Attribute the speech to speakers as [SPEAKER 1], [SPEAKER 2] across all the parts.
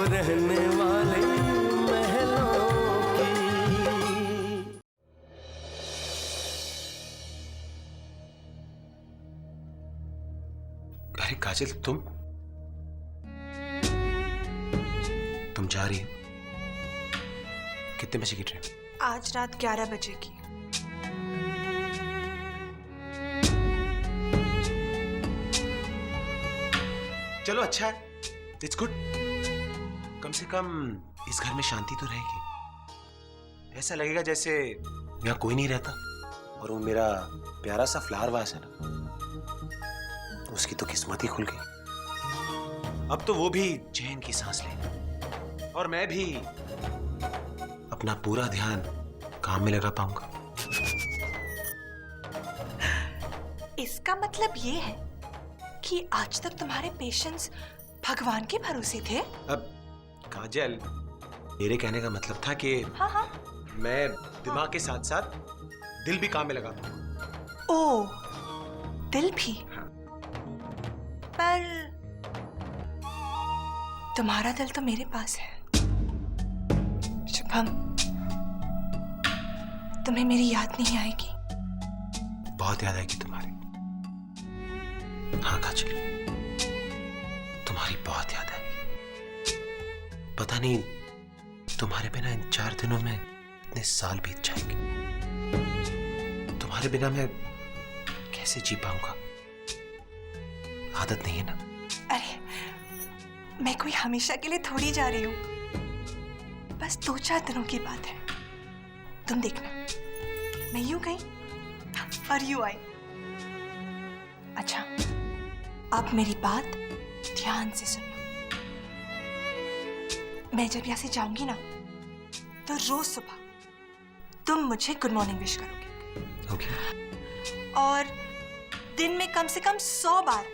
[SPEAKER 1] रहने वाले महलों की।
[SPEAKER 2] अरे काजल, तुम जा रही हो? कितने बजे की ट्रेन?
[SPEAKER 3] आज रात 11 बजे की।
[SPEAKER 2] चलो अच्छा है, इट्स गुड। कम से कम इस घर में शांति तो रहेगी। ऐसा लगेगा जैसे यहाँ कोई नहीं रहता। और वो मेरा प्यारा सा फ्लावर वास है ना, उसकी तो किस्मत ही खुल गई। अब तो वो भी चैन की सांस ले, और मैं भी अपना पूरा ध्यान काम में लगा पाऊंगा।
[SPEAKER 3] इसका मतलब ये है कि आज तक तुम्हारे पेशेंस भगवान के भरोसे थे।
[SPEAKER 2] अब काजल, मेरे कहने का मतलब था कि
[SPEAKER 3] हाँ,
[SPEAKER 2] मैं दिमाग के साथ साथ दिल भी काम में लगा पाऊंगा।
[SPEAKER 3] ओ, दिल भी?
[SPEAKER 2] हाँ।
[SPEAKER 3] पर तुम्हारा दिल तो मेरे पास है शुभम। तुम्हें मेरी याद नहीं आएगी?
[SPEAKER 2] बहुत याद आएगी तुम्हारी। हाँ काजल, तुम्हारी बहुत याद आएगी। पता नहीं तुम्हारे बिना इन 4 दिनों में इतने साल बीत जाएंगे। तुम्हारे बिना मैं कैसे जी पाऊंगा? आदत नहीं है ना।
[SPEAKER 3] अरे, मैं कोई हमेशा के लिए थोड़ी जा रही हूँ। बस 2-4 दिनों की बात है। तुम देखना, मैं यूं गई और यूं आई। अच्छा, अब मेरी बात ध्यान से सुनना। मैं जब यहाँ से जाऊंगी ना, तो रोज सुबह तुम मुझे गुड मॉर्निंग विश करोगे।
[SPEAKER 2] ओके।
[SPEAKER 3] और दिन में कम से कम 100 बार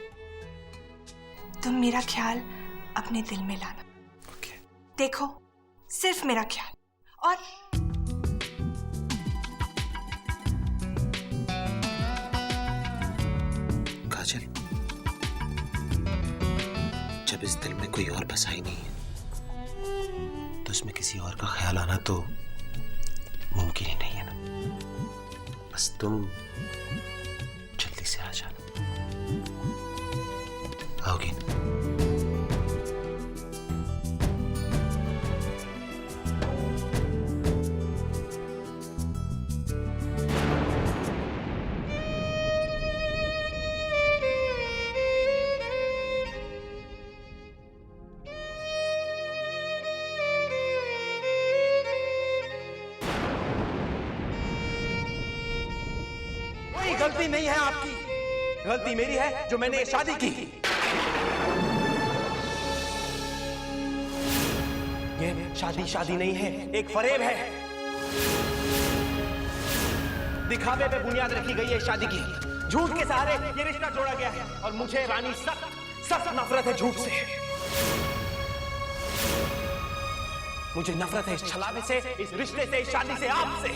[SPEAKER 3] तुम मेरा ख्याल अपने दिल में लाना।
[SPEAKER 2] ओके।
[SPEAKER 3] देखो, सिर्फ मेरा ख्याल। और
[SPEAKER 2] काजल, जब इस दिल में कोई और बसा ही नहीं है, तो उसमें किसी और का ख्याल आना तो मुमकिन ही नहीं है ना। बस तुम जल्दी से आ जाना। आओगी ना?
[SPEAKER 4] गलती नहीं है आपकी, गलती मेरी है जो मैंने ये शादी की। ये शादी नहीं है, एक फरेब है। दिखावे पे बुनियाद रखी गई है शादी की। झूठ के सहारे ये रिश्ता जोड़ा गया है, और मुझे रानी सख्त नफरत है झूठ से। मुझे नफरत है इस छलावे से, इस रिश्ते से, इस शादी से, आपसे।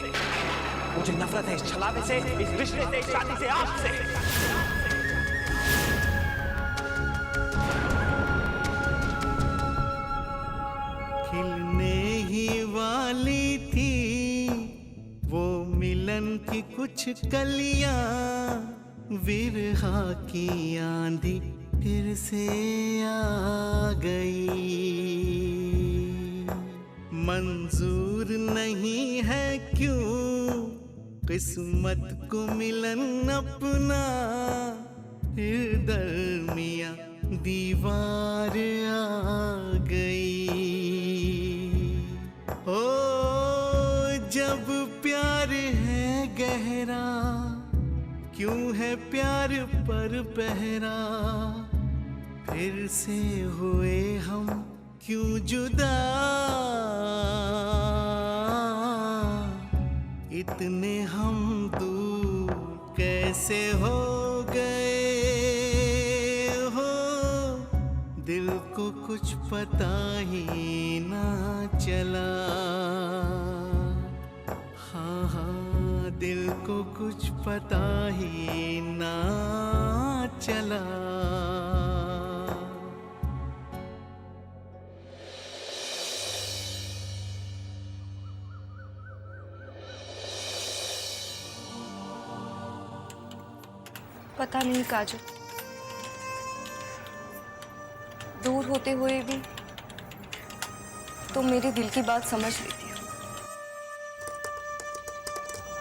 [SPEAKER 4] मुझे नफरत है इस छलावे से, इस रिश्ते से, इस शादी से, आपसे।
[SPEAKER 1] खिलने ही वाली थी वो मिलन की कुछ कलियां, विरहा की आंधी फिर से आ गई। मंजूर नहीं है क्यों किस्मत को मिलन अपना, फिर दरमिया दीवार आ गई। ओ जब प्यार है गहरा, क्यों है प्यार पर पहरा, फिर से हुए हम क्यों जुदा, इतने हम दूर कैसे हो गए हो, दिल को कुछ पता ही ना चला। हाँ, दिल को कुछ पता ही ना चला।
[SPEAKER 5] पता नहीं काजल, दूर होते हुए भी तुम मेरे दिल की बात समझ लेती हो।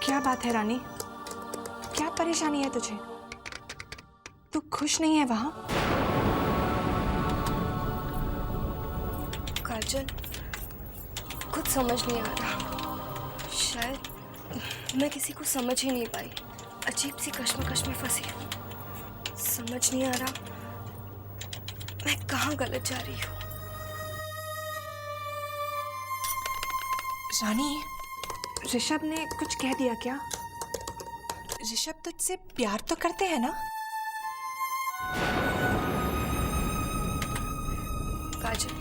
[SPEAKER 3] क्या बात है रानी? क्या परेशानी है तुझे? तू खुश नहीं है वहां?
[SPEAKER 5] काजल, कुछ समझ नहीं आ रहा। शायद मैं किसी को समझ ही नहीं पाई। अजीब सी कश्मकश में फंसी हूँ। समझ नहीं आ रहा मैं कहाँ गलत जा रही हूँ।
[SPEAKER 3] रानी, ऋषभ ने कुछ कह दिया क्या? ऋषभ तुझसे प्यार तो करते हैं ना?
[SPEAKER 5] काजल,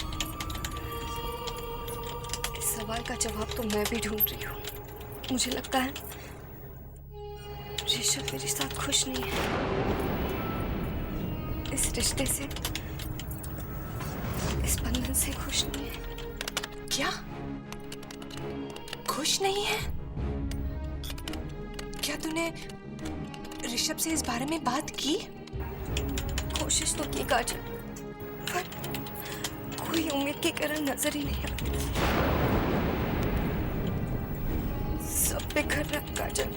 [SPEAKER 5] इस सवाल का जवाब तो मैं भी ढूंढ रही हूँ। मुझे लगता है ऋषभ मेरे साथ खुश नहीं है। इस रिश्ते से, इस बंधन से खुश नहीं है।
[SPEAKER 3] क्या? खुश नहीं है? क्या तूने ऋषभ से इस बारे में बात की?
[SPEAKER 5] कोशिश तो की काजल, पर कोई उम्मीद की किरण नजर ही नहीं आती। सब बिखर रहा काजल।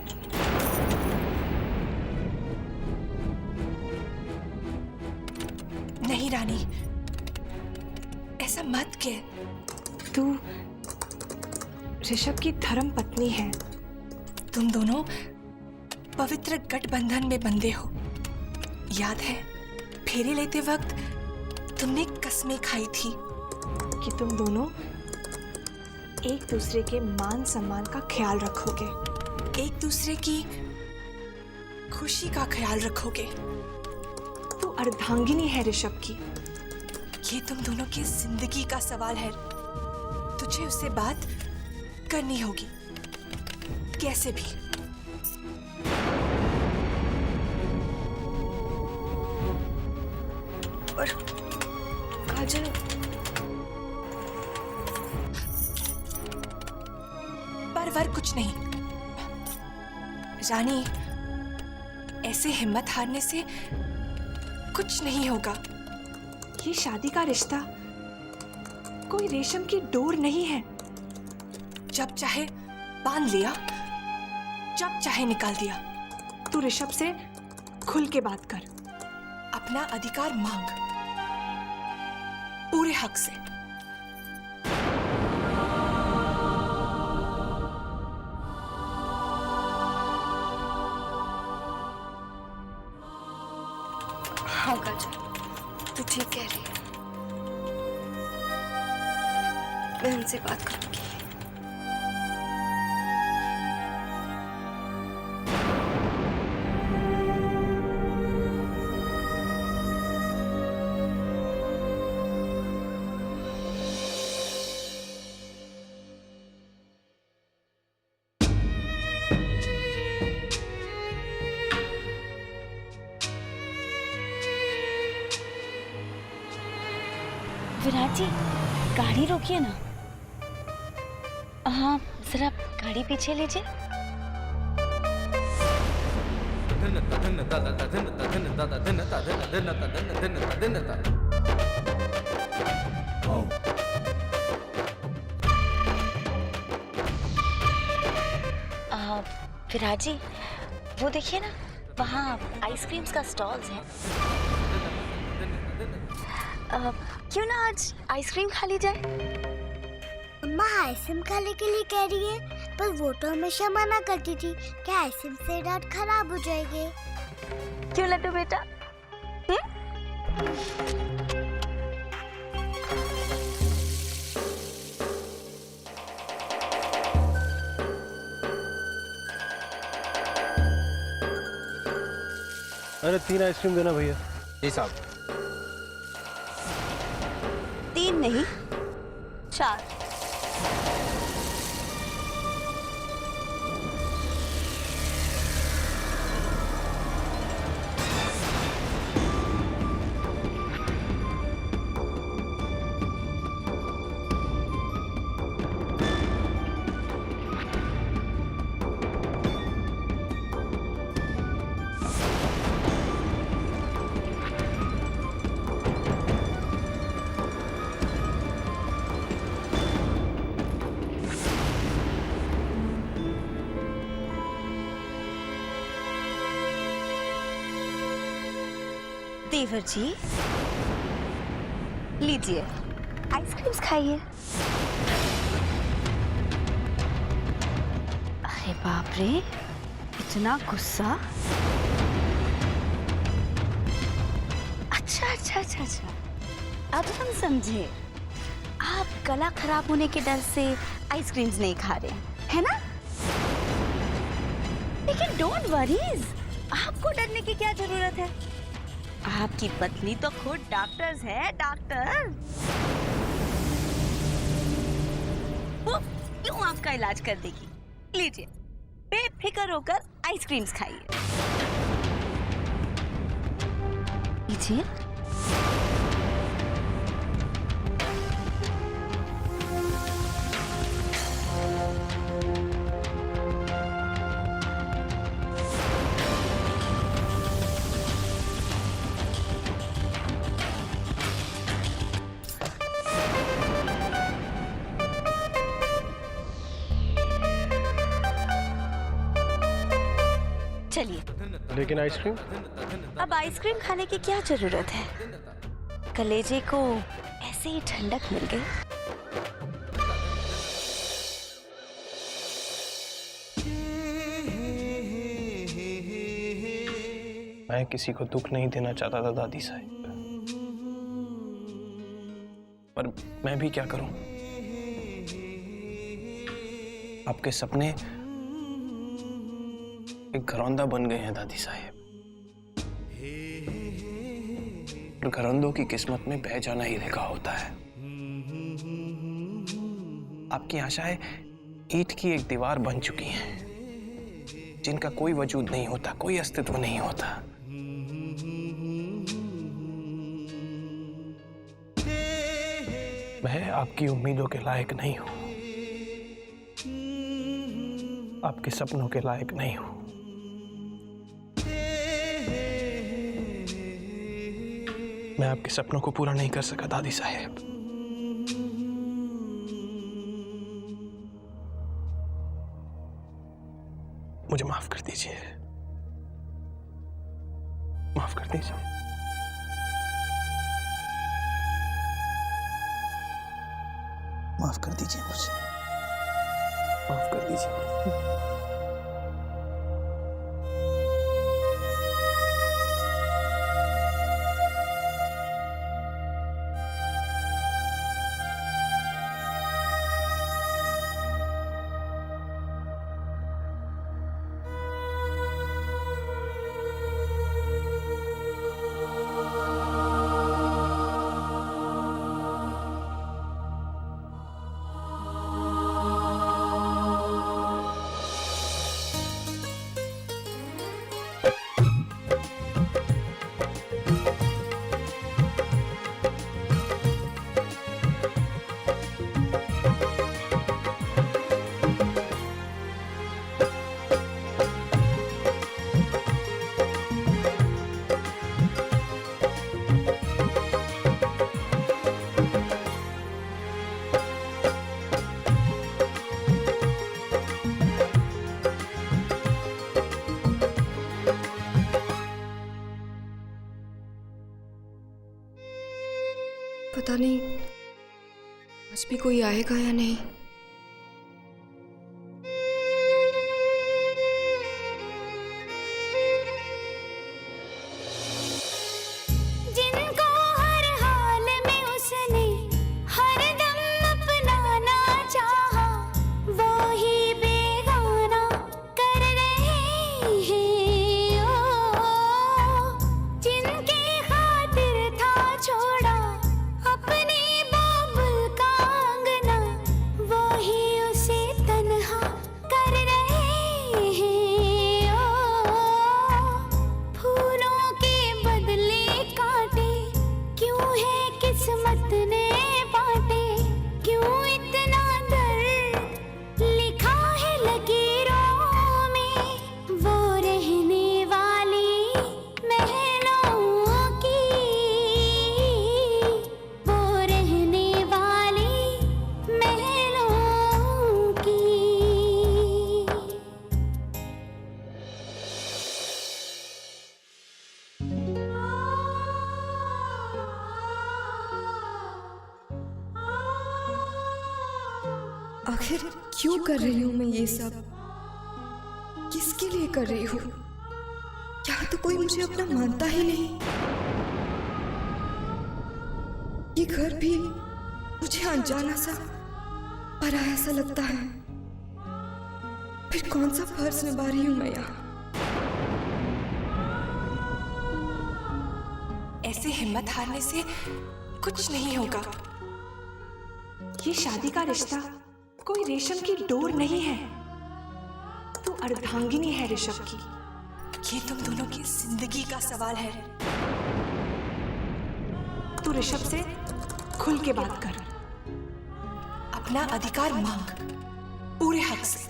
[SPEAKER 3] नहीं रानी, ऐसा मत कह। तू ऋषभ की धर्म पत्नी है। तुम दोनों पवित्र गठबंधन में बंधे हो। याद है, फेरे लेते वक्त तुमने कसमें खाई थी कि तुम दोनों एक दूसरे के मान सम्मान का ख्याल रखोगे, एक दूसरे की खुशी का ख्याल रखोगे। तू अर्धांगिनी है ऋषभ की। ये तुम दोनों की जिंदगी का सवाल है। तुझे उससे बात करनी होगी, कैसे भी।
[SPEAKER 5] पर काजल,
[SPEAKER 3] पर कुछ नहीं रानी, ऐसे हिम्मत हारने से कुछ नहीं होगा। ये शादी का रिश्ता कोई रेशम की डोर नहीं है। जब चाहे बांध लिया, जब चाहे निकाल दिया। तू ऋषभ से खुल के बात कर, अपना अधिकार मांग, पूरे हक से।
[SPEAKER 5] हाँ काजल, तू ठीक कह रही है। मैं उनसे बात करूंगी।
[SPEAKER 6] विराट जी, गाड़ी रोकिए ना। हाँ, जरा गाड़ी पीछे लीजिए। विराट जी, वो देखिए ना, वहाँ आइसक्रीम्स का स्टॉल्स है। क्यों ना आज आइसक्रीम खा ली जाए?
[SPEAKER 7] अम्मा आइसक्रीम खाने के लिए कह रही है, पर वो तो हमेशा मना करती थी कि आइसक्रीम से दांत खराब हो जाएंगे।
[SPEAKER 6] क्यों लड्डू बेटा?
[SPEAKER 8] अरे 3 आइसक्रीम देना भैया।
[SPEAKER 4] जी साहब।
[SPEAKER 6] 3 नहीं, 4। देवर जी, लीजिए आइसक्रीम्स खाइए। अरे बाप रे, इतना गुस्सा। अच्छा, अब हम समझे। आप गला खराब होने के डर से आइसक्रीम्स नहीं खा रहे हैं, है ना? लेकिन डोंट वरीज, आपको डरने की क्या जरूरत है? आपकी पत्नी तो खुद डॉक्टर्स है, डॉक्टर। वो क्यों आपका इलाज कर देगी। लीजिए, बेफिक्र होकर आइसक्रीम्स खाइए। लीजिए। चलिए।
[SPEAKER 8] लेकिन आइसक्रीम?
[SPEAKER 6] अब आइसक्रीम खाने की क्या जरूरत है? कलेजे को ऐसे ही ठंडक मिल गई।
[SPEAKER 8] मैं किसी को दुख नहीं देना चाहता था दादी साहब, पर मैं भी क्या करूं? आपके सपने एक घरौंदा बन गए हैं दादी साहब, और घरौंदों की किस्मत में बह जाना ही लिखा होता है। आपकी आशाएं ईंट की एक दीवार बन चुकी हैं, जिनका कोई वजूद नहीं होता, कोई अस्तित्व नहीं होता। मैं आपकी उम्मीदों के लायक नहीं हूं, आपके सपनों के लायक नहीं हूं। मैं आपके सपनों को पूरा नहीं कर सका दादी साहब। मुझे माफ कर दीजिए, माफ कर दीजिए। माफ कर दीजिए मुझे, माफ कर दीजिए।
[SPEAKER 5] पता नहीं आज भी कोई आएगा या नहीं।
[SPEAKER 7] जिनको हर हाल में उसने हर दम अपनाना चाहा, वो ही बेगाना कर रहे हैं। ओ जिनके खातिर था छोड़ा अपने बाबुल का अंगना, वो
[SPEAKER 5] आखिर क्यों कर रही हूँ मैं ये सब? किसके लिए कर रही हूँ? क्या तो कोई मुझे अपना मानता ही नहीं? ये घर भी मुझे अनजाना सा, पराया सा लगता है। फिर कौन सा फर्ज निभा रही हूँ मैं यहाँ?
[SPEAKER 3] ऐसे हिम्मत हारने से कुछ नहीं होगा। ये शादी का रिश्ता कोई रेशम की डोर नहीं है। तू अर्धांगिनी है ऋषभ की। ये तुम दोनों की जिंदगी का सवाल है। तू ऋषभ से खुल के बात कर, अपना अधिकार मांग पूरे हक से।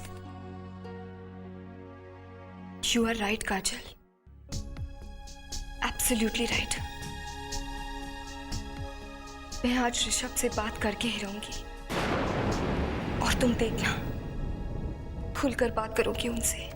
[SPEAKER 5] You are right Kajal, absolutely right. मैं आज ऋषभ से बात करके ही रहूंगी, और तुम देखना खुलकर बात करोगी उनसे।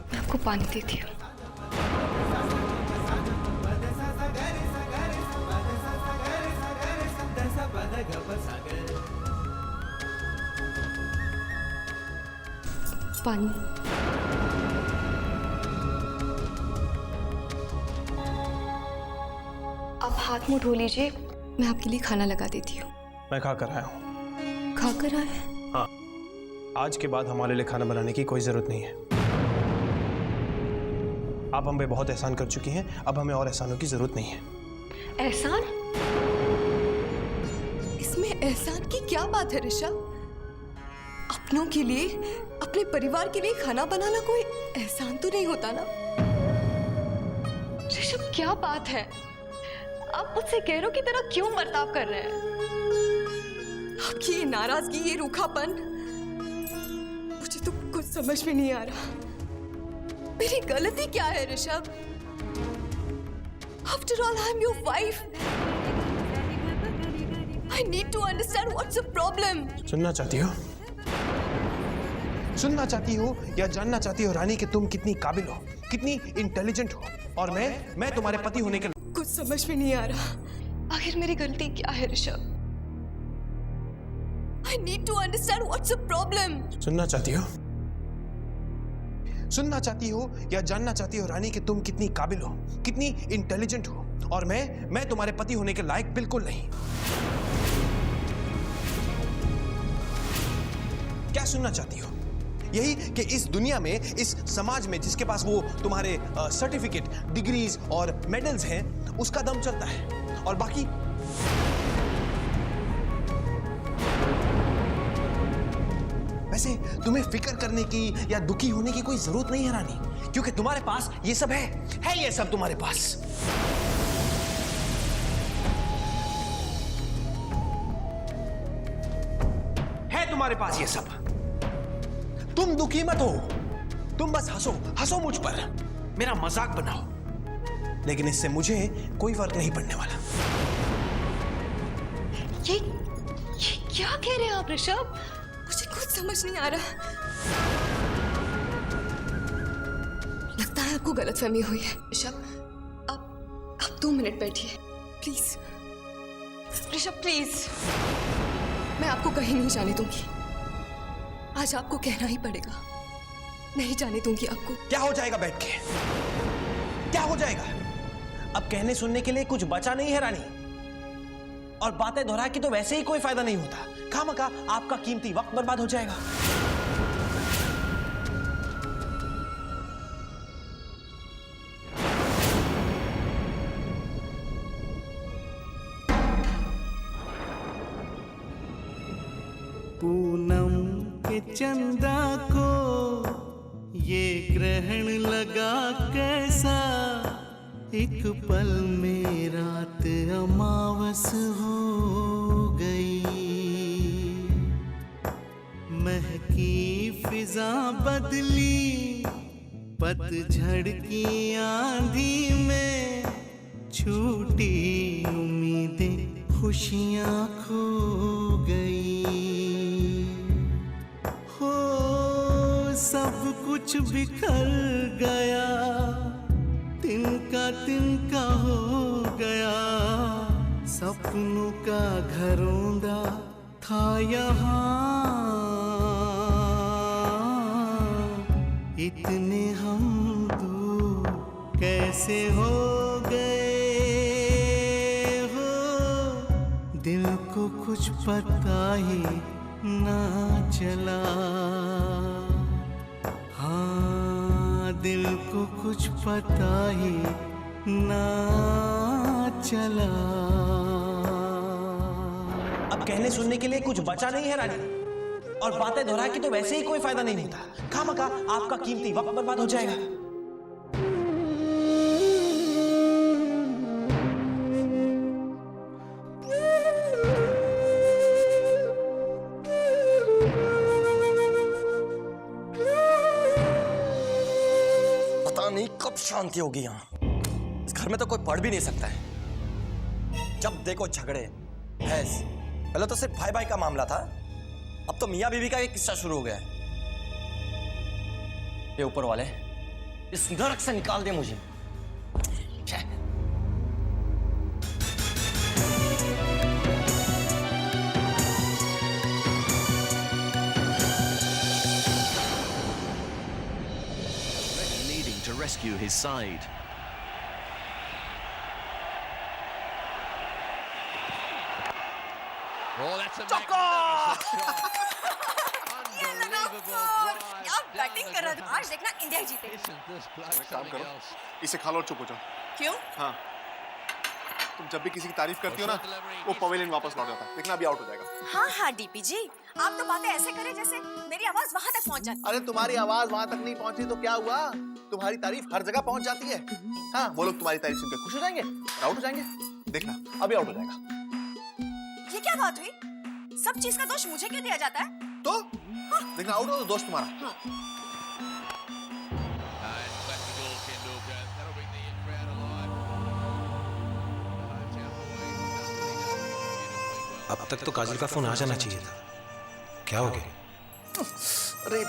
[SPEAKER 5] मैं आपको पानी देती हूँ। पानी। आप हाथ मुंह धो लीजिए, मैं आपके लिए खाना लगा देती हूँ।
[SPEAKER 8] मैं खा कर आया हूँ।
[SPEAKER 5] खा कर आए?
[SPEAKER 8] हाँ, आज के बाद हमारे लिए खाना बनाने की कोई जरूरत नहीं है। आप हम पे बहुत एहसान कर चुकी हैं, अब हमें और एहसानों की जरूरत नहीं है।
[SPEAKER 5] एहसान? इसमें एहसान की क्या बात है ऋषभ? अपनों के लिए, अपने परिवार के लिए खाना बनाना कोई एहसान तो नहीं होता ना? ऋषभ क्या बात है? आप मुझसे गैरों की तरह क्यों बर्ताव कर रहे हैं? आपकी ये नाराजगी, ये रूखापन, मुझे तो कुछ समझ में नहीं आ रहा। मेरी गलती क्या है Rishabh? After all, I'm your wife. I need to understand what's the problem.
[SPEAKER 8] सुनना चाहती हो? सुनना चाहती हो या जानना चाहती हो रानी कि तुम कितनी काबिल हो, कितनी इंटेलिजेंट हो, और मैं तुम्हारे पति होने के।
[SPEAKER 5] कुछ समझ में नहीं आ रहा। आखिर मेरी गलती क्या है Rishabh? I need to understand what's the problem.
[SPEAKER 8] सुनना चाहती हो? सुनना चाहती हो या जानना चाहती हो रानी कि तुम कितनी काबिल हो, कितनी इंटेलिजेंट हो, और मैं तुम्हारे पति होने के लायक बिल्कुल नहीं। क्या सुनना चाहती हो? यही कि इस दुनिया में, इस समाज में जिसके पास वो तुम्हारे सर्टिफिकेट, डिग्रीज और मेडल्स हैं, उसका दम चलता है, और बाकी वैसे तुम्हें फिक्र करने की या दुखी होने की कोई जरूरत नहीं है रानी, क्योंकि तुम्हारे पास ये सब है ये सब तुम्हारे पास। है तुम्हारे पास ये सब। तुम दुखी मत हो, तुम बस हंसो मुझ पर, मेरा मजाक बनाओ, लेकिन इससे मुझे कोई फर्क नहीं पड़ने वाला।
[SPEAKER 5] ये क्या कह रहे हैं आप ऋषभ? मुझे कुछ समझ नहीं आ रहा। लगता है आपको गलतफहमी हुई है। ऋषभ, आप 2 मिनट बैठिए प्लीज। ऋषभ प्लीज, मैं आपको कहीं नहीं जाने दूंगी। आज आपको कहना ही पड़ेगा, नहीं जाने दूंगी आपको।
[SPEAKER 8] क्या हो जाएगा बैठ के? क्या हो जाएगा? अब कहने सुनने के लिए कुछ बचा नहीं है रानी, और बातें दोहरा के तो वैसे ही कोई फायदा नहीं होता। खामखा आपका कीमती वक्त बर्बाद हो जाएगा।
[SPEAKER 1] पूनम के चंदा को ये ग्रहण लगा कैसा, एक पल में रात अमावस हो गई। महकी फिजा बदली, पतझड़ की आंधी में छूटी उम्मीदें खुशियां खो गई। हो कुछ बिखर गया, तिनका तिनका हो गया, सपनों का घरौंदा था यहाँ, इतने हम दूर कैसे हो गए हो, दिल को कुछ पता ही ना चला, हाँ दिल को कुछ पता ही ना चला।
[SPEAKER 8] अब कहने सुनने के लिए कुछ बचा नहीं है रानी, और बातें दोहरा के तो वैसे ही कोई फायदा नहीं होता। खामखा आपका कीमती वक्त बर्बाद हो जाएगा।
[SPEAKER 9] पता नहीं कब शांति होगी यहाँ। इस घर में तो कोई पढ़ भी नहीं सकता है। जब देखो झगड़े बहस। पहले तो सिर्फ भाई भाई का मामला था, अब तो मियां बीवी का एक किस्सा शुरू हो गया है। ये ऊपर वाले इस नरक से निकाल दे मुझे।
[SPEAKER 10] Needing to rescue his side. Oh, that's a magnificent shot.
[SPEAKER 3] क्या बैटिंग कर रहा था। आज देखना इंडिया जीतेगी।
[SPEAKER 10] Isn't this bloke something else?
[SPEAKER 11] इसे खा लो और चुप हो जाओ।
[SPEAKER 3] क्यों?
[SPEAKER 11] हाँ, तुम जब भी किसी की तारीफ करती हो ना, वो पवेलियन वापस लौट जाता है। देखना अभी आउट हो जाएगा।
[SPEAKER 3] हाँ हाँ डीपी जी, आप तो बातें ऐसे करें जैसे मेरी आवाज वहाँ तक पहुँच जाती।
[SPEAKER 11] अरे तुम्हारी आवाज वहां तक नहीं पहुंची तो क्या हुआ? तुम्हारी तारीफ हर जगह पहुंच जाती है। हाँ, वो लोग तुम्हारी तारीफ सुनकर खुश हो जाएंगे, आउट हो जाएंगे। देखना अभी आउट हो जाएगा।
[SPEAKER 3] ये क्या बात हुई? सब चीज का दोष मुझे क्यों दिया जाता है?
[SPEAKER 11] तो देखना आउट हो तो दोस्त तुम्हारा।
[SPEAKER 10] And back to goal, Kendall. That'll bring the in crowd alive. The hometown boy does what he does beautifully well.
[SPEAKER 2] अब तक तो काजल का फोन आ जाना चाहिए था। क्या हो गया?
[SPEAKER 11] अरे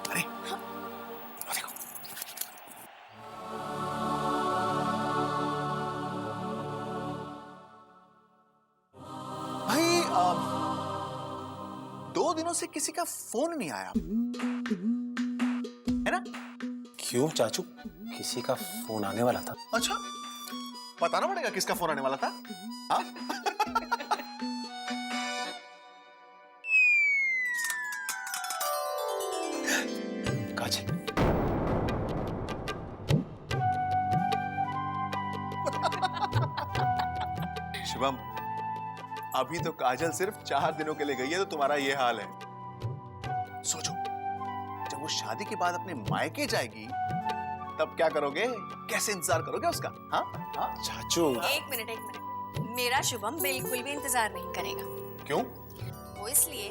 [SPEAKER 11] अरे देखो भाई, 2 दिनों से किसी का फोन नहीं आया है ना?
[SPEAKER 2] क्यों चाचू, किसी का फोन आने वाला था?
[SPEAKER 11] अच्छा, बताना पड़ेगा किसका फोन आने वाला था। हाँ?
[SPEAKER 2] काजल।
[SPEAKER 11] शिवम, अभी तो काजल सिर्फ 4 दिनों के लिए गई है तो तुम्हारा ये हाल है। सोचो, जब वो शादी के बाद अपने मायके जाएगी तब क्या करोगे? कैसे इंतजार करोगे उसका? हाँ हाँ
[SPEAKER 2] चाचू।
[SPEAKER 3] एक मिनट। मेरा शुभम बिल्कुल भी इंतजार नहीं करेगा।
[SPEAKER 11] क्यों?
[SPEAKER 3] वो इसलिए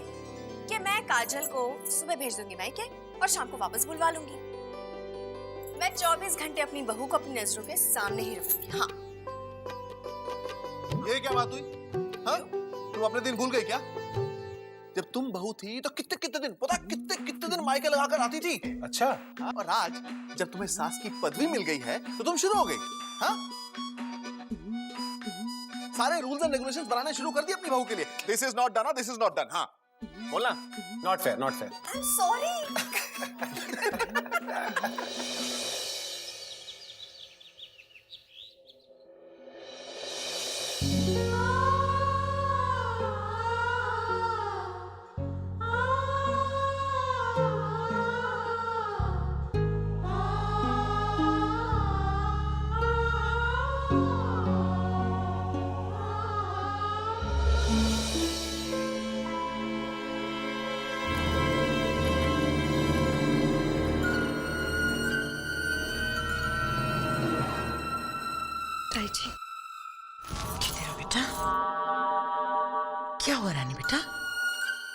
[SPEAKER 3] कि मैं काजल को सुबह भेज दूंगी मायके और शाम को वापस बुलवा लूंगी। मैं 24 घंटे अपनी बहू को अपनी नजरों के सामने ही रखूंगी। हाँ।
[SPEAKER 11] ये क्या बात हुई? हाँ? तुम अपने दिन भूल गई क्या? जब तुम बहू थी तो कितने दिन, पता कितने दिन मायके लगाकर आती थी।
[SPEAKER 2] अच्छा।
[SPEAKER 11] हाँ? और आज जब तुम्हें सास की पदवी मिल गई है तो तुम शुरू हो गई। हाँ? सारे रूल्स एंड रेगुलेशंस बनाने शुरू कर दिए अपनी बहू के लिए। This is not done, this is not done. हाँ बोलना।
[SPEAKER 2] Not fair, not fair.
[SPEAKER 3] I am sorry.
[SPEAKER 12] जी बेटा, क्या हुआ रानी बेटा?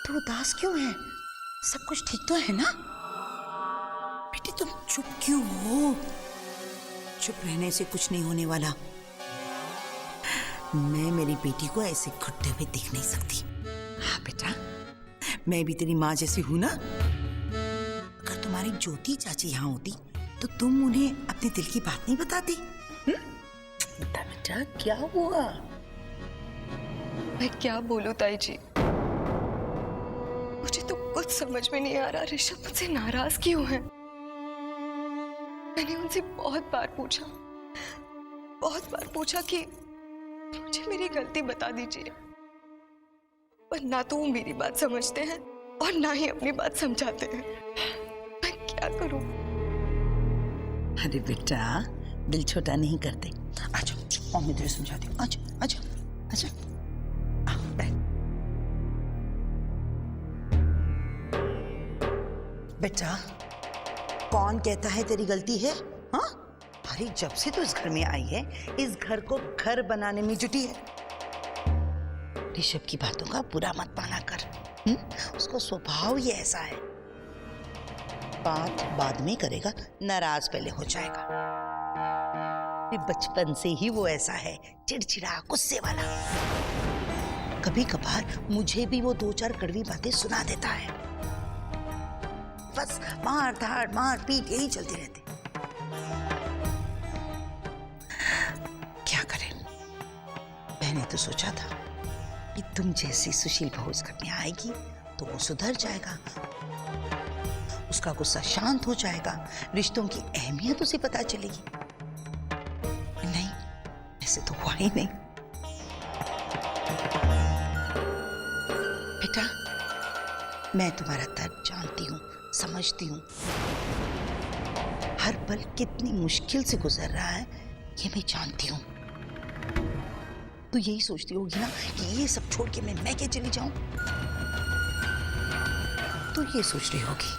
[SPEAKER 12] तू उदास क्यों है? सब कुछ ठीक तो है ना? बेटी तुम चुप क्यों हो? चुप रहने से कुछ नहीं होने वाला। मैं मेरी बेटी को ऐसे घुटते हुए देख नहीं सकती। हाँ बेटा, मैं भी तेरी माँ जैसी हूं ना। अगर तुम्हारी ज्योति चाची यहाँ होती तो तुम उन्हें अपने दिल की बात नहीं बताती। बेटा बेटा क्या हुआ?
[SPEAKER 3] मैं क्या बोलूं ताई जी, मुझे तो कुछ समझ में नहीं आ रहा। ऋषभ मुझसे नाराज क्यों है? मैंने उनसे बहुत बार पूछा कि मुझे मेरी गलती बता दीजिए, पर ना तो वो मेरी बात समझते हैं और ना ही अपनी बात समझाते हैं। मैं क्या करूं?
[SPEAKER 12] अरे बेटा, दिल छोटा नहीं करते। आजा, और मैं तुझे समझाती हूँ। आजा आजा आजा, बैठ। बेटा, कौन कहता है तेरी गलती है? हाँ, अरे जब से तो इस घर में आई है, इस घर को घर बनाने में जुटी है। ऋषभ की बातों का बुरा मत माना कर। उसका स्वभाव ही ऐसा है। बात बाद में करेगा, नाराज पहले हो जाएगा। बचपन से ही वो ऐसा है, चिड़चिड़ा, गुस्से वाला। कभी कभार मुझे भी वो 2-4 कड़वी बातें सुना देता है। बस मार धाड़, मार पीट यही चलती रहती। क्या करें? मैंने तो सोचा था कि तुम जैसी सुशील बहू इस घर में आएगी तो वो सुधर जाएगा, उसका गुस्सा शांत हो जाएगा, रिश्तों की अहमियत उसे पता चलेगी। नहीं, ऐसे तो हुआ ही नहीं। बेटा, मैं तुम्हारा दर्द जानती हूँ, समझती हूँ। हर पल कितनी मुश्किल से गुजर रहा है ये मैं जानती हूँ। तो यही सोचती होगी ना कि ये सब छोड़ के मैं मैके चली जाऊं। तो ये सोच रही होगी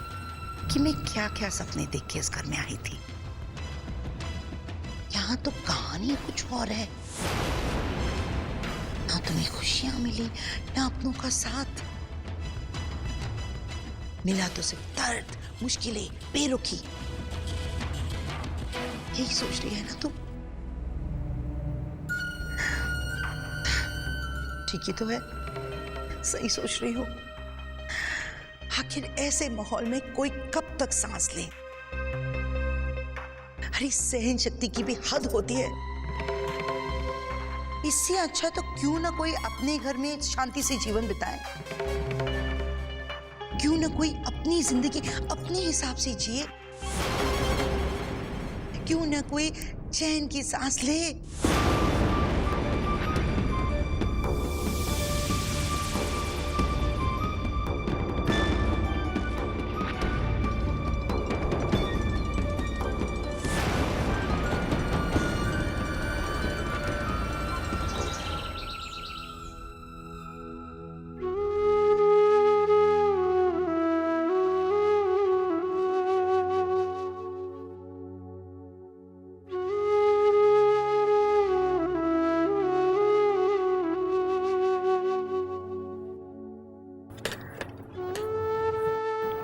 [SPEAKER 12] कि मैं क्या क्या सपने देख के इस घर में आई थी। यहाँ तो कहानी कुछ और है। ना तुम्हें खुशियां मिली, ना अपनों का साथ मिला, तो सिर्फ दर्द, मुश्किलें, बेरुखी। यही सोच रही है ना तुम? ठीक ही तो है, सही सोच रही हो। आखिर ऐसे माहौल में कोई कब तक सांस ले? अरे सहन शक्ति की भी हद होती है। इससे अच्छा तो क्यों ना कोई अपने घर में शांति से जीवन बिताए, क्यों ना कोई अपनी जिंदगी अपने हिसाब से जिए, क्यों ना कोई चैन की सांस ले।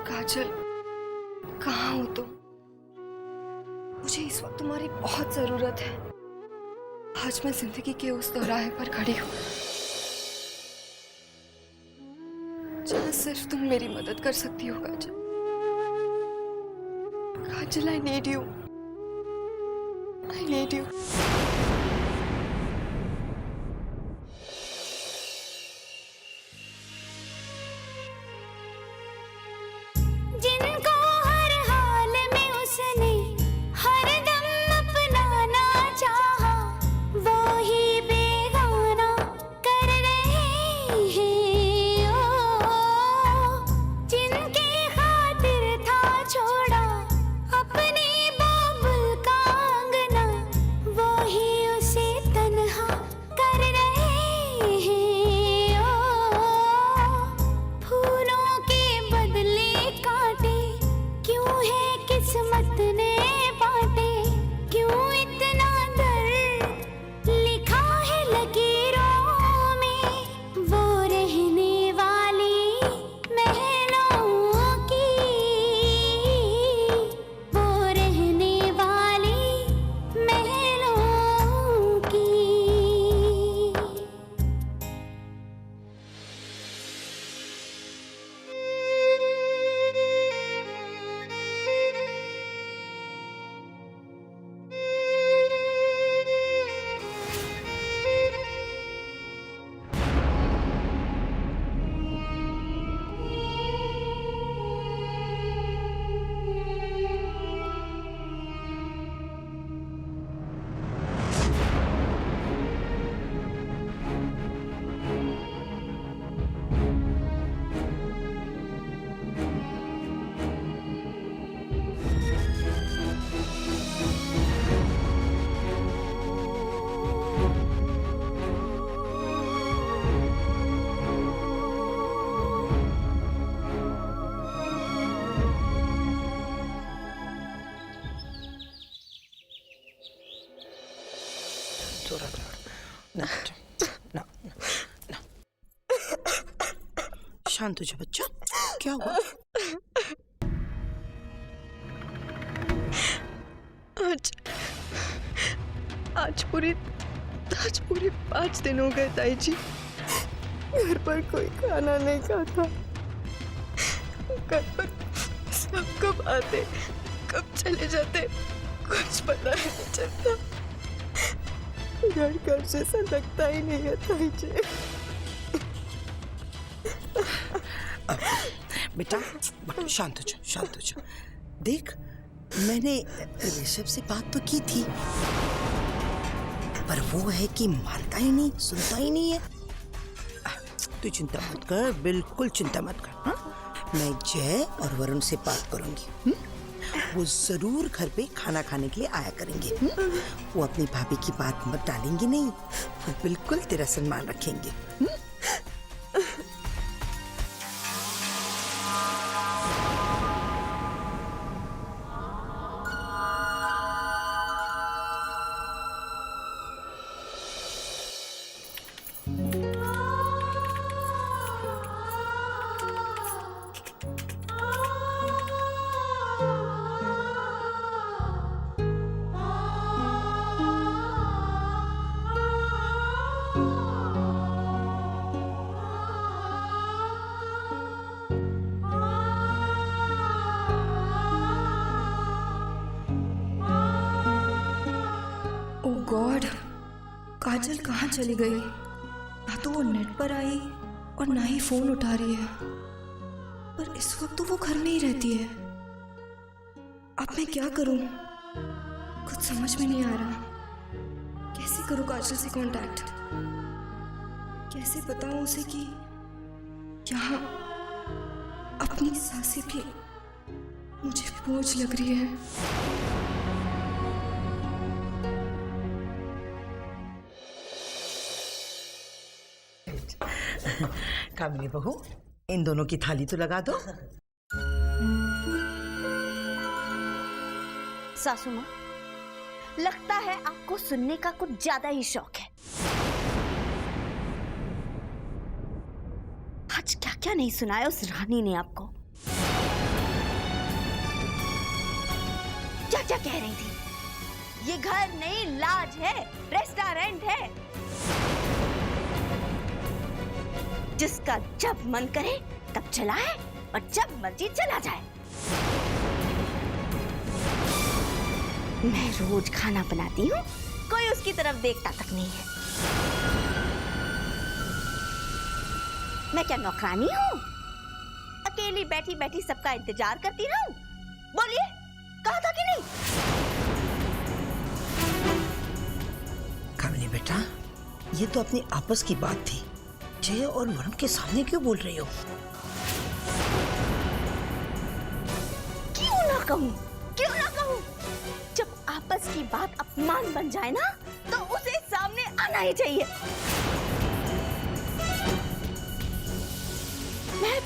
[SPEAKER 3] काजल, कहाँ हो तुम? मुझे इस वक्त तुम्हारी बहुत जरूरत है। आज मैं जिंदगी के उस दौराहे पर खड़ी हूँ जहाँ सिर्फ तुम मेरी मदद कर सकती हो। Kajal, Kajal, I need you, I need you.
[SPEAKER 7] जिनको हर हाल में उसने हर दम अपनाना चाहा, वो ही बेगाना कर रहे हैं। ओ, जिनके खातिर था छोड़ा अपने बाबुल का अंगना, वो ही
[SPEAKER 12] शांत हो जा बच्चा, क्या हुआ?
[SPEAKER 3] आज पूरे 5 दिन हो गए ताई जी, घर पर कोई खाना नहीं खाता। घर पर सब कब आते कब चले जाते कुछ पता ही नहीं चलता। घर जैसा लगता ही नहीं है ताई जी।
[SPEAKER 12] बेटा शांत हो जा, शांत हो जा। देख, मैंने ऋषभ से बात तो की थी, पर वो है कि मानता ही नहीं, सुनता ही नहीं है। तू चिंता मत कर, बिल्कुल चिंता मत कर। हाँ, मैं जय और वरुण से बात करूंगी। वो जरूर घर पे खाना खाने के लिए आया करेंगे। वो अपनी भाभी की बात मत डालेंगे नहीं, वो बिल्कुल तेरा सम्मान रखेंगे।
[SPEAKER 3] गॉड, काजल कहाँ चली गई? ना तो वो नेट पर आई और ना ही फोन उठा रही है। पर इस वक्त तो वो घर में ही रहती है। अब मैं क्या करूं? कुछ समझ में नहीं आ रहा। कैसे करूं काजल से कांटेक्ट? कैसे बताऊं उसे कि यहाँ अपनी सांसें भी मुझे बोझ लग रही है।
[SPEAKER 12] कामिनी बहू, इन दोनों की थाली तो लगा दो।
[SPEAKER 6] सासू माँ, लगता है आपको सुनने का कुछ ज्यादा ही शौक है। आज क्या क्या नहीं सुनाया उस रानी ने आपको। क्या क्या कह रही थी? ये घर नहीं, लाज है, रेस्टोरेंट है, जिसका जब मन करे तब चलाए और जब मर्जी चला जाए। मैं रोज खाना बनाती हूँ, कोई उसकी तरफ देखता तक नहीं है। मैं क्या नौकरानी हूँ? अकेली बैठी बैठी सबका इंतजार करती रहूं? बोलिए, कहा था कि नहीं?
[SPEAKER 12] कामिनी बेटा, ये तो अपनी आपस की बात थी। जय और वरुण के सामने क्यों बोल रही हो?
[SPEAKER 6] क्यों ना कहूं? क्यों ना कहूं? जब आपस की बात अपमान बन जाए ना, तो उसे सामने आना ही चाहिए। मैं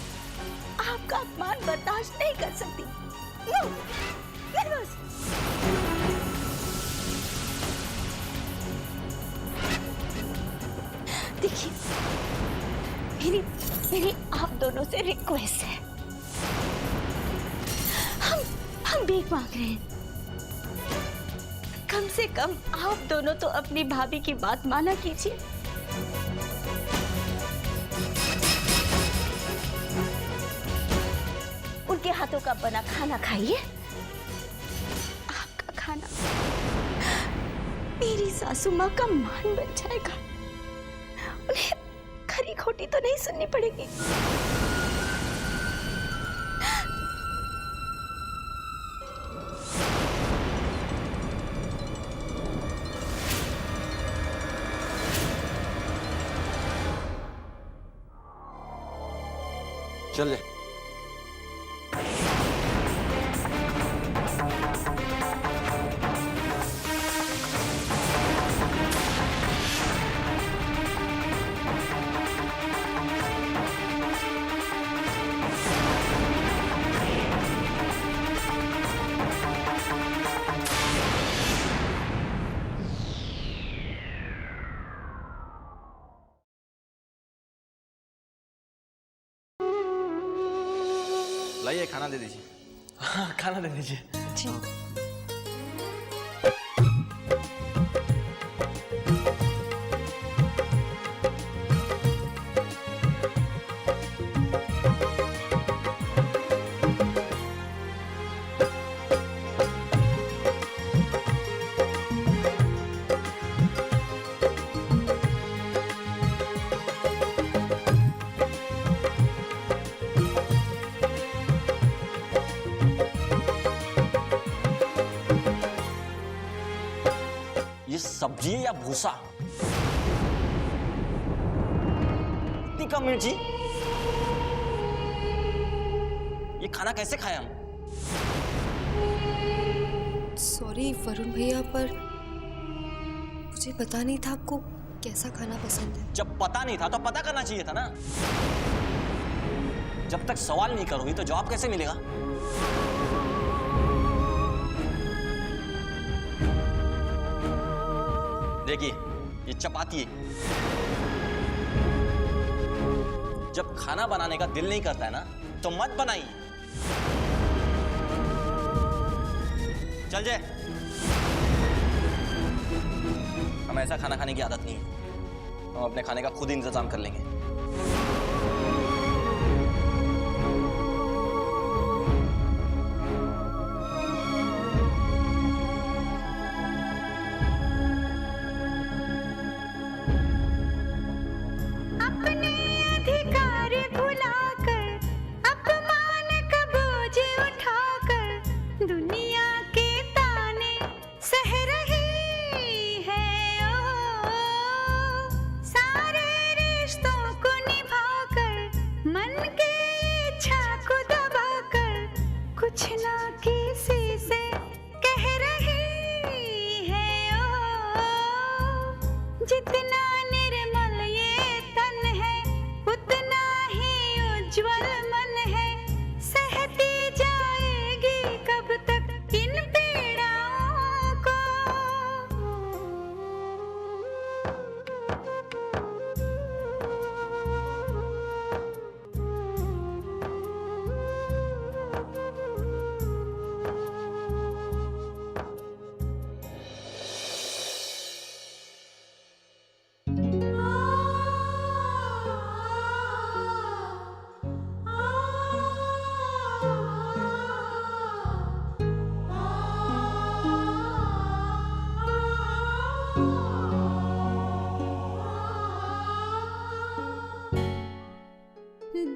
[SPEAKER 6] आपका अपमान बर्दाश्त नहीं कर सकती। नो, नहीं बस। देखिए, मेरी आप दोनों से रिक्वेस्ट है। हम भीख मांग रहे हैं। कम से कम आप दोनों तो अपनी भाभी की बात माना कीजिए। उनके हाथों का बना खाना खाइए। आपका खाना मेरी सासू माँ का मान बन जाएगा। उन्हें खरी खोटी तो नहीं सुननी पड़ेगी।
[SPEAKER 9] चल ले। लाइए खाना दे दीजिए।
[SPEAKER 8] हाँ, खाना दे दीजिए।
[SPEAKER 3] जी।
[SPEAKER 9] ये सब्जी है या भूसा? इतनी कम मिर्ची? ये खाना कैसे खाए हम?
[SPEAKER 5] सॉरी वरुण भैया, पर मुझे पता नहीं था आपको कैसा खाना पसंद है।
[SPEAKER 9] जब पता नहीं था तो पता करना चाहिए था ना। जब तक सवाल नहीं करोगी तो जवाब कैसे मिलेगा? देखिए, ये चपाती है। जब खाना बनाने का दिल नहीं करता है ना तो मत बनाइए। चल जाए। हमें ऐसा खाना खाने की आदत नहीं है। हम अपने खाने का खुद इंतजाम कर लेंगे।
[SPEAKER 6] अपने अधिकार भुलाकर, अपमान का बोझ उठाकर, दुनिया के ताने सह रही है ओ, सारे रिश्तों को निभाकर, मन की इच्छा को दबाकर, कुछ ना किसी से कह रही है ओ, जितना निर्मल ये तन है उतना ही उज्जवल मन है, सहती जाएगी कब तक इन पीड़ाओं को।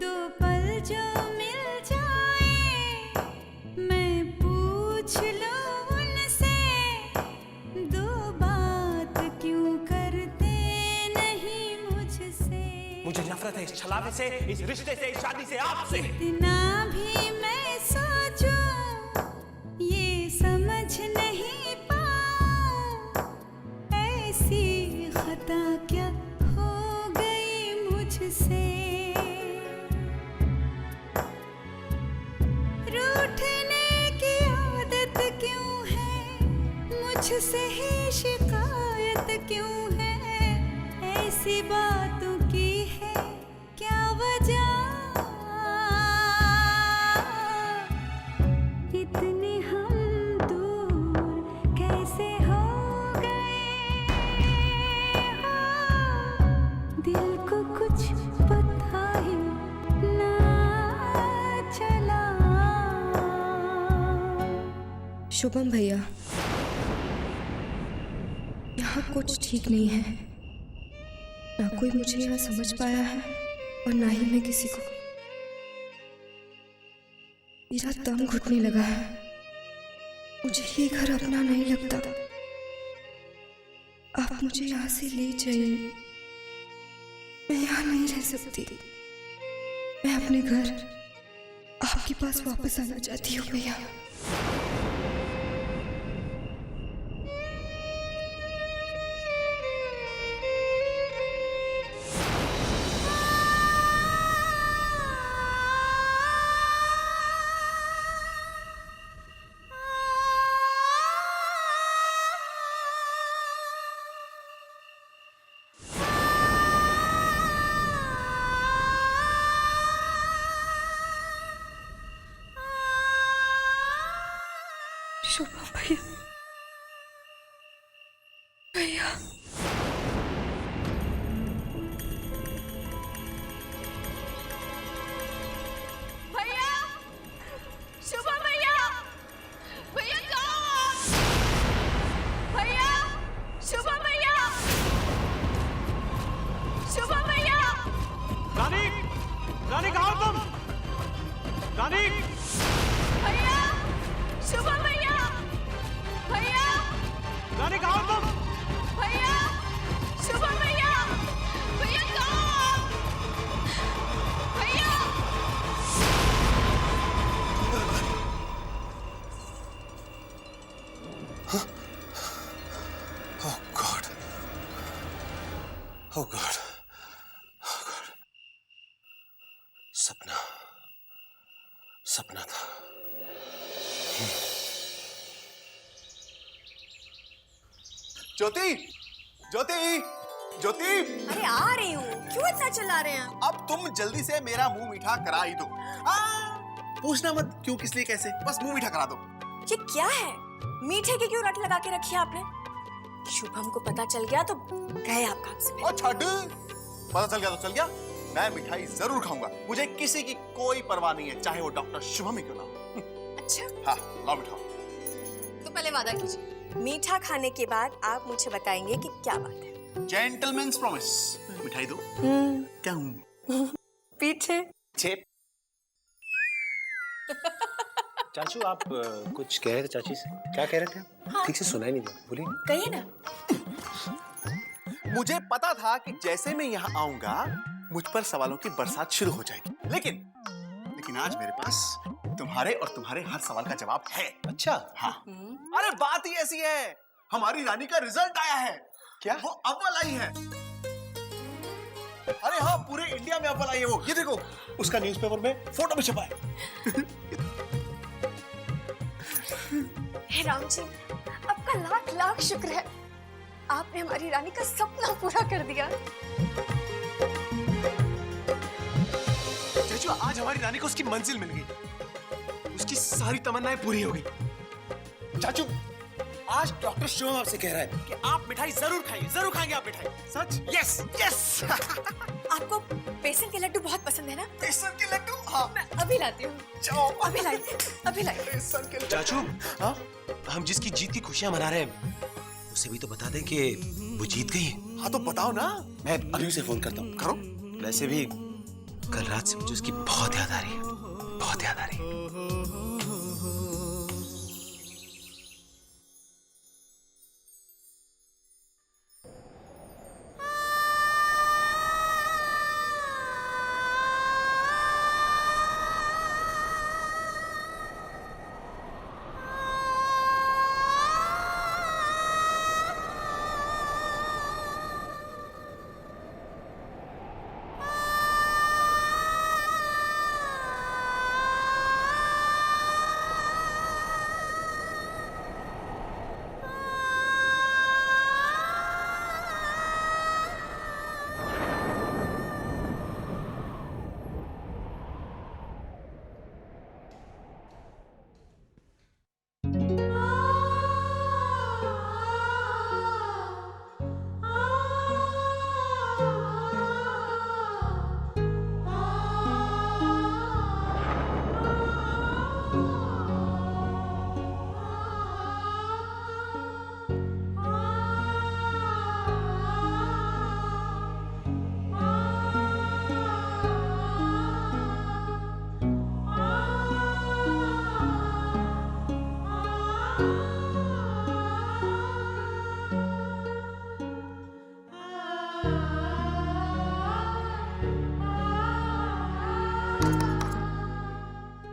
[SPEAKER 6] दो पल जो मिल जाए, मैं पूछ लूं उनसे, दो बात क्यों करते नहीं मुझसे।
[SPEAKER 4] मुझे नफरत है इस छलावे से, इस रिश्ते से, इस शादी से, आपसे।
[SPEAKER 6] इतना भी मैं सोचूं, ये समझ नहीं पाऊं, ऐसी खता क्या हो गई मुझसे। रूठने की आदत क्यों है, मुझसे ही शिकायत क्यों है, ऐसी बातों की है क्या वजह। इतने हम दूर कैसे हो गए हो, दिल को कुछ पता ही ना चला।
[SPEAKER 5] शुभम भैया, यहाँ कुछ ठीक नहीं है। ना कोई मुझे यहाँ समझ पाया है और ना ही मैं किसी को। मेरा दम घुटने लगा है। मुझे ये घर अपना नहीं लगता। आप मुझे यहाँ से ले जाइए। मैं यहाँ नहीं रह सकती। मैं अपने घर आपके पास वापस आना चाहती हूँ भैया। शुभम भैया, भैया
[SPEAKER 6] भैया, शुभम भैया, भैया कहाँ हो आप? भैया, शुभम भैया, शुभम भैया,
[SPEAKER 4] रानी, रानी कहाँ हो तुम? रानी,
[SPEAKER 6] भैया, शुभम भैया, भैया,
[SPEAKER 4] रानी कहाँ हो तुम?
[SPEAKER 6] भैया, शुभम भैया, भैया कहाँ हो आप? भैया,
[SPEAKER 2] Oh God. Oh God. Oh God. सपना, सपना था।
[SPEAKER 11] ज्योति, ज्योति, ज्योति,
[SPEAKER 6] अरे आ रही हूँ, क्यों इतना चिल्ला रहे हैं?
[SPEAKER 11] अब तुम जल्दी से मेरा मुंह मीठा करा ही दो। पूछना मत क्यों, किस लिए, कैसे, बस मुंह मीठा करा दो।
[SPEAKER 6] ये क्या है? मीठे की क्यों रट लगा के रखी है आपने? शुभम को पता चल गया तो गए आप काम से।
[SPEAKER 11] और छठ, पता चल गया तो चल गया, मैं मिठाई जरूर खाऊंगा। मुझे किसी की कोई परवाह नहीं है, चाहे वो डॉक्टर शुभम ही क्यों ना हो।
[SPEAKER 6] अच्छा,
[SPEAKER 11] हाँ, लाओ मिठाओ।
[SPEAKER 6] तो पहले वादा कीजिए, मीठा खाने के बाद आप मुझे बताएंगे कि क्या बात है।
[SPEAKER 11] Gentleman's promise. मिठाई दो। क्या हूँ?
[SPEAKER 6] पीछे।
[SPEAKER 2] छेप। चाचू आप कुछ कह रहे थे चाची से, क्या कह रहे थे?
[SPEAKER 6] हाँ।
[SPEAKER 2] ठीक से सुनाई नहीं दिया, बोलिए।
[SPEAKER 6] कहिए ना।
[SPEAKER 11] मुझे पता था कि जैसे मैं यहाँ आऊंगा मुझ पर सवालों की बरसात शुरू हो जाएगी, लेकिन आज मेरे पास तुम्हारे और तुम्हारे हर सवाल का जवाब है।
[SPEAKER 2] अच्छा।
[SPEAKER 11] हाँ। अरे बात ही ऐसी है, हमारी रानी का रिजल्ट आया है।
[SPEAKER 2] क्या?
[SPEAKER 11] वो अव्वल आई है। अरे हाँ, पूरे इंडिया में अव्वल आई है वो। ये देखो, उसका न्यूज़पेपर में फोटो भी छपा है।
[SPEAKER 6] हे राम जी, आपका लाख लाख शुक्र है, आपने हमारी रानी का सपना पूरा कर दिया।
[SPEAKER 2] चाचू आज हमारी रानी को उसकी मंजिल मिल गई, उसकी सारी तमन्नाएं पूरी हो गई। चाचू आज डॉक्टर शुभम आपसे कह रहा है कि आप मिठाई जरूर खाइए, जरूर खाएंगे आप मिठाई। सच? Yes yes.
[SPEAKER 6] आपको बेसन के लड्डू बहुत पसंद है ना?
[SPEAKER 11] बेसन के लड्डू? हाँ।
[SPEAKER 6] मैं अभी लाती हूँ। अभी लाई, अभी लाई।
[SPEAKER 11] बेसन के लड्डू।
[SPEAKER 2] चाचू, हाँ? हम जिसकी जीत की खुशियां मना रहे हैं उसे भी तो बता दें कि वो जीत गई है।
[SPEAKER 11] हाँ तो बताओ ना।
[SPEAKER 2] मैं अभी उसे फोन करता हूँ।
[SPEAKER 11] करो।
[SPEAKER 2] वैसे भी कल रात से मुझे उसकी बहुत याद आ रही है, बहुत याद आ रही है।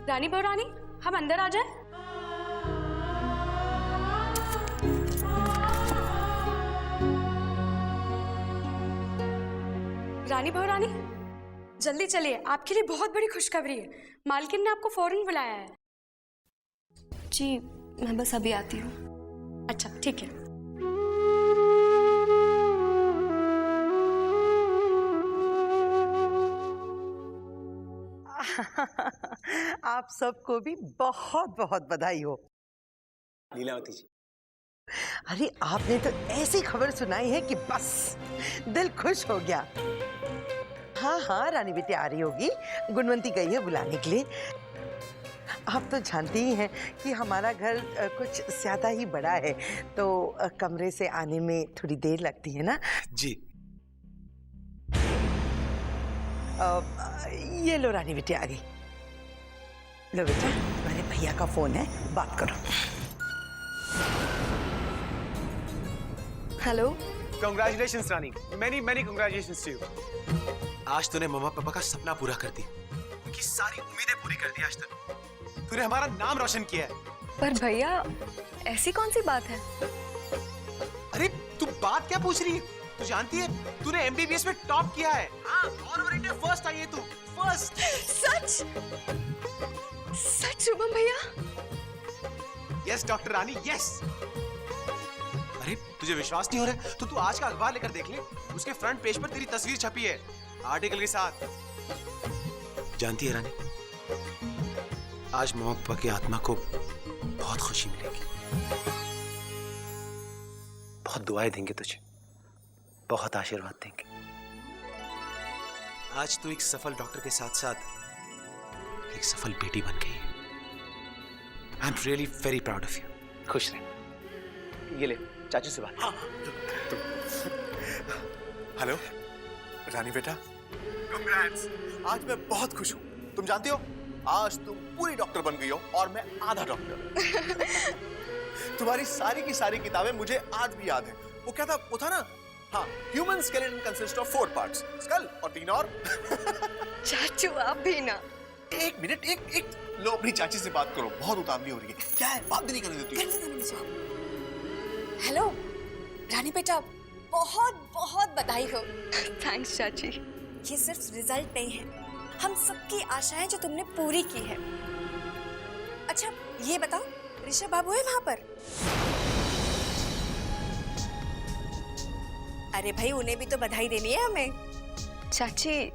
[SPEAKER 5] रानी बहुरानी, हम अंदर आ जाए? रानी बहुरानी, जल्दी चलिए, आपके लिए बहुत बड़ी खुशखबरी है। मालकिन ने आपको फौरन बुलाया है। जी, मैं बस अभी आती हूँ। अच्छा, ठीक है।
[SPEAKER 12] आप सबको भी बहुत बहुत बधाई हो।
[SPEAKER 2] लीलावती जी।
[SPEAKER 12] अरे आपने तो ऐसी खबर सुनाई है कि बस दिल खुश हो गया। हाँ हाँ, रानी बेटी आ रही होगी, गुणवंती गई है बुलाने के लिए। आप तो जानती ही हैं कि हमारा घर कुछ ज्यादा ही बड़ा है, तो कमरे से आने में थोड़ी देर लगती है ना।
[SPEAKER 2] जी।
[SPEAKER 12] ये लो रानी बेटी आ गई। लो बेटा, तुम्हारे भैया का फोन है, बात करो।
[SPEAKER 5] Hello.
[SPEAKER 2] Congratulations Rani, many congratulations to you। आज तूने मम्मा पापा का सपना पूरा कर दिया, उनकी सारी उम्मीदें पूरी कर दी। आज तूने हमारा नाम रोशन किया है।
[SPEAKER 5] पर भैया, ऐसी कौन सी बात है?
[SPEAKER 2] अरे तू बात क्या पूछ रही है? तू जानती है तूने MBBS में टॉप किया है। हाँ, ऑल ओवर इंडिया फर्स्ट आई है तू, फर्स्ट।
[SPEAKER 5] सच शुभम भैया?
[SPEAKER 2] यस डॉक्टर रानी, यस। अरे तुझे विश्वास नहीं हो रहा है तो तू आज का अखबार लेकर देख ले, उसके फ्रंट पेज पर तेरी तस्वीर छपी है आर्टिकल के साथ। जानती है रानी, आज मम्मा पापा की आत्मा को बहुत खुशी मिलेगी, बहुत दुआएं देंगे तुझे, बहुत आशीर्वाद देंगे। आज तू एक सफल डॉक्टर के साथ साथ एक सफल बेटी बन गई है। I am really very proud of you. खुश रहे। ये ले, चाचू से बात।
[SPEAKER 11] हेलो रानी बेटा, कंग्रेट्स। आज मैं बहुत खुश हूँ। तुम जानती हो, आज तुम पूरी डॉक्टर बन गई हो और मैं आधा डॉक्टर। तुम्हारी सारी की सारी किताबें मुझे आज भी याद है। वो क्या था, वो था ना, हाँ, human skeleton consist of 4 parts, skull और 3 और।
[SPEAKER 5] चाचू आप भी ना।
[SPEAKER 11] एक मिनट, एक लो, अपनी चाची से बात करो, बहुत उतावली हो रही है। क्या है, बात भी नहीं करने देती।
[SPEAKER 6] हेलो रानी बेटा, बहुत बहुत बधाई हो।
[SPEAKER 5] थैंक्स चाची।
[SPEAKER 6] ये सिर्फ रिजल्ट नहीं है, हम सबकी आशाएं जो तुमने पूरी की है। अच्छा ये बताओ, ऋषभ बाबू है वहां पर? अरे भाई, उन्हें भी तो बधाई देनी है हमें।
[SPEAKER 5] चाची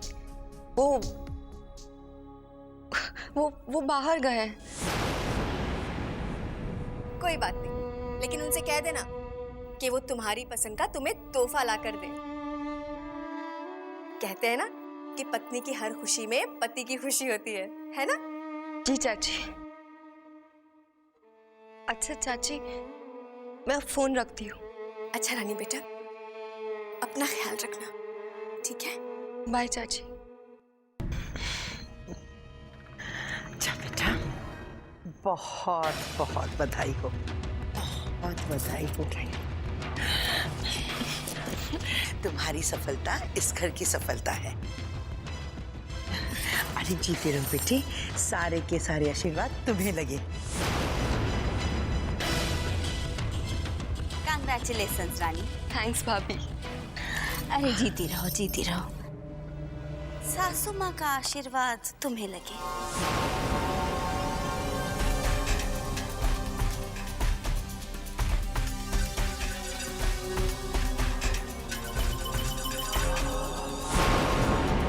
[SPEAKER 5] वो बाहर गए हैं।
[SPEAKER 6] कोई बात नहीं, लेकिन उनसे कह देना कि वो तुम्हारी पसंद का तुम्हें तोहफा ला कर दे। कहते हैं ना कि पत्नी की हर खुशी में पति की खुशी होती है ना?
[SPEAKER 5] जी चाची। अच्छा चाची, मैं फोन रखती हूँ।
[SPEAKER 6] अच्छा रानी बेटा, अपना ख्याल रखना, ठीक है?
[SPEAKER 5] बाय चाची।
[SPEAKER 12] अच्छा बेटा, बहुत बहुत बधाई हो, बहुत बधाई हो। तुम्हारी सफलता इस घर की सफलता है। अरे जीते रहो बेटी, सारे के सारे आशीर्वाद तुम्हें लगे।
[SPEAKER 6] कांग्रेचुलेशंस रानी।
[SPEAKER 5] थैंक्स भाभी।
[SPEAKER 6] अरे जीती रहो, जीती रहो। सासू माँ का आशीर्वाद तुम्हें लगे।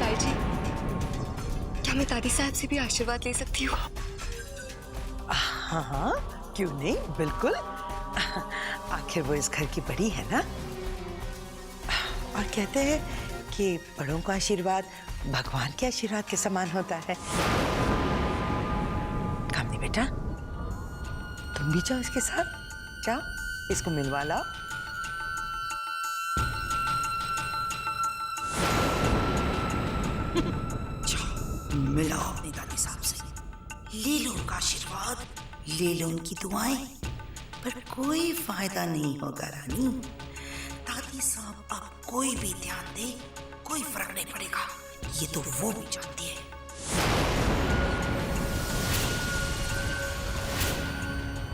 [SPEAKER 5] ताई जी, क्या मैं दादी साहब से भी आशीर्वाद ले सकती हूँ?
[SPEAKER 12] हाँ हाँ, क्यों नहीं, बिल्कुल। आखिर वो इस घर की बड़ी है ना। और कहते हैं कि बड़ों का आशीर्वाद भगवान के आशीर्वाद के समान होता है। कामनी बेटा, तुम भी जाओ इसके साथ, जाओ इसको मिलवा लाओ। जाओ मिलाओ अपनी दादी साहब से, ले लो उनका आशीर्वाद, ले लो उनकी दुआएं, पर कोई फायदा नहीं होगा रानी। दादी साहब अब कोई भी ध्यान दे, कोई फर्क नहीं पड़ेगा, ये तो वो भी जानती है।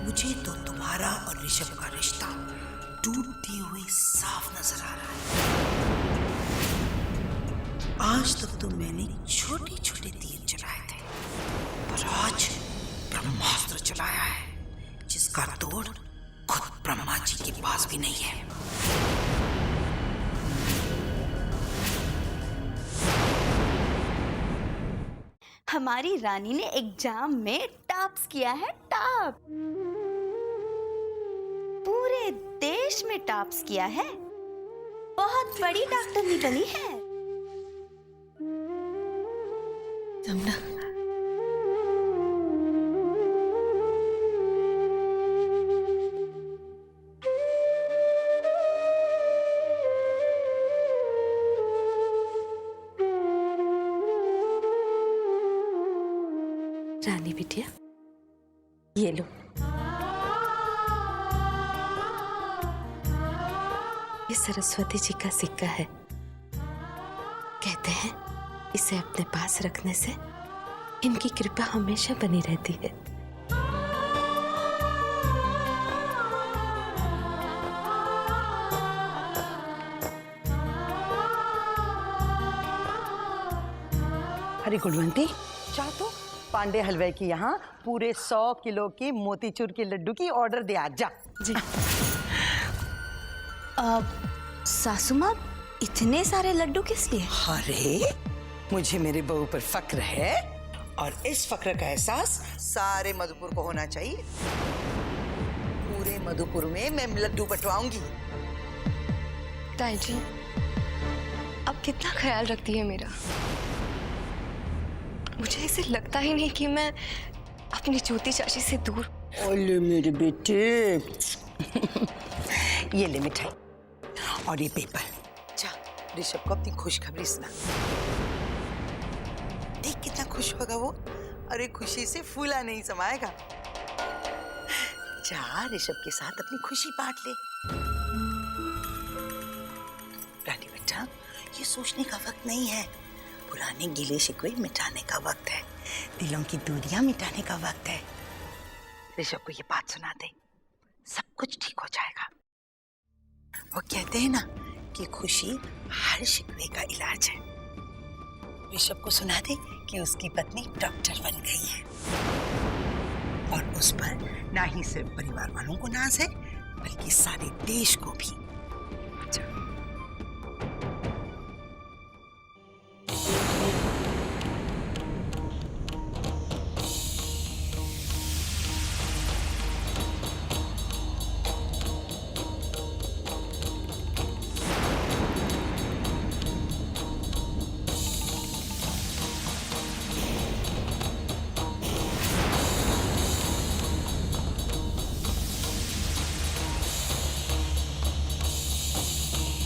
[SPEAKER 12] मुझे तो तुम्हारा और ऋषभ का रिश्ता टूटते हुए साफ नजर आ रहा है। आज तक तो मैंने छोटे छोटे तीर चलाए थे, पर आज ब्रह्मास्त्र चलाया है जिसका तोड़ खुद ब्रह्मा जी के पास भी नहीं है।
[SPEAKER 6] हमारी रानी ने एग्जाम में टॉप्स किया है, टॉप। पूरे देश में टॉप्स किया है, बहुत बड़ी डॉक्टरनी बनी है।
[SPEAKER 12] जमुना,
[SPEAKER 5] रानी बिटिया, ये लो। ये सरस्वती जी का सिक्का है। कहते हैं इसे अपने पास रखने से इनकी कृपा हमेशा बनी रहती है।
[SPEAKER 12] अरे गुणवंती, चाह तो पांडे हलवाई की यहाँ पूरे 100 किलो की मोतीचूर के लड्डू की ऑर्डर दे आज, जा।
[SPEAKER 5] जी।
[SPEAKER 6] सासू माँ, इतने सारे लड्डू किस लिए?
[SPEAKER 12] अरे मुझे मेरे बहू पर फक्र है और इस फक्र का एहसास सारे मधुपुर को होना चाहिए। पूरे मधुपुर में मैं लड्डू बंटवाऊंगी।
[SPEAKER 5] ताई जी, अब कितना ख्याल रखती है मेरा। मुझे ऐसे लगता ही नहीं कि मैं अपनी ज्योति चाची से दूर।
[SPEAKER 12] ओले मेरे बेटे, ये ले मिठाई और ये पेपर। जा ऋषभ को अपनी खुशखबरी सुना। देख कितना खुश होगा वो। अरे खुशी से फूला नहीं समाएगा। जा ऋषभ के साथ अपनी खुशी बांट ले। रानी बेटा, ये सोचने का वक्त नहीं है। पुराने गिले शिकवे मिटाने का वक्त है। दिलों की दूरियां मिटाने का वक्त है। ऋषभ को ये बात सुना दे, सब कुछ ठीक हो जाएगा। वो कहते हैं ना कि खुशी हर शिकवे का इलाज है। ऋषभ को सुना दे कि उसकी पत्नी डॉक्टर बन गई है और उस पर ना ही सिर्फ परिवार वालों को नाज है, बल्कि सारे देश को भी।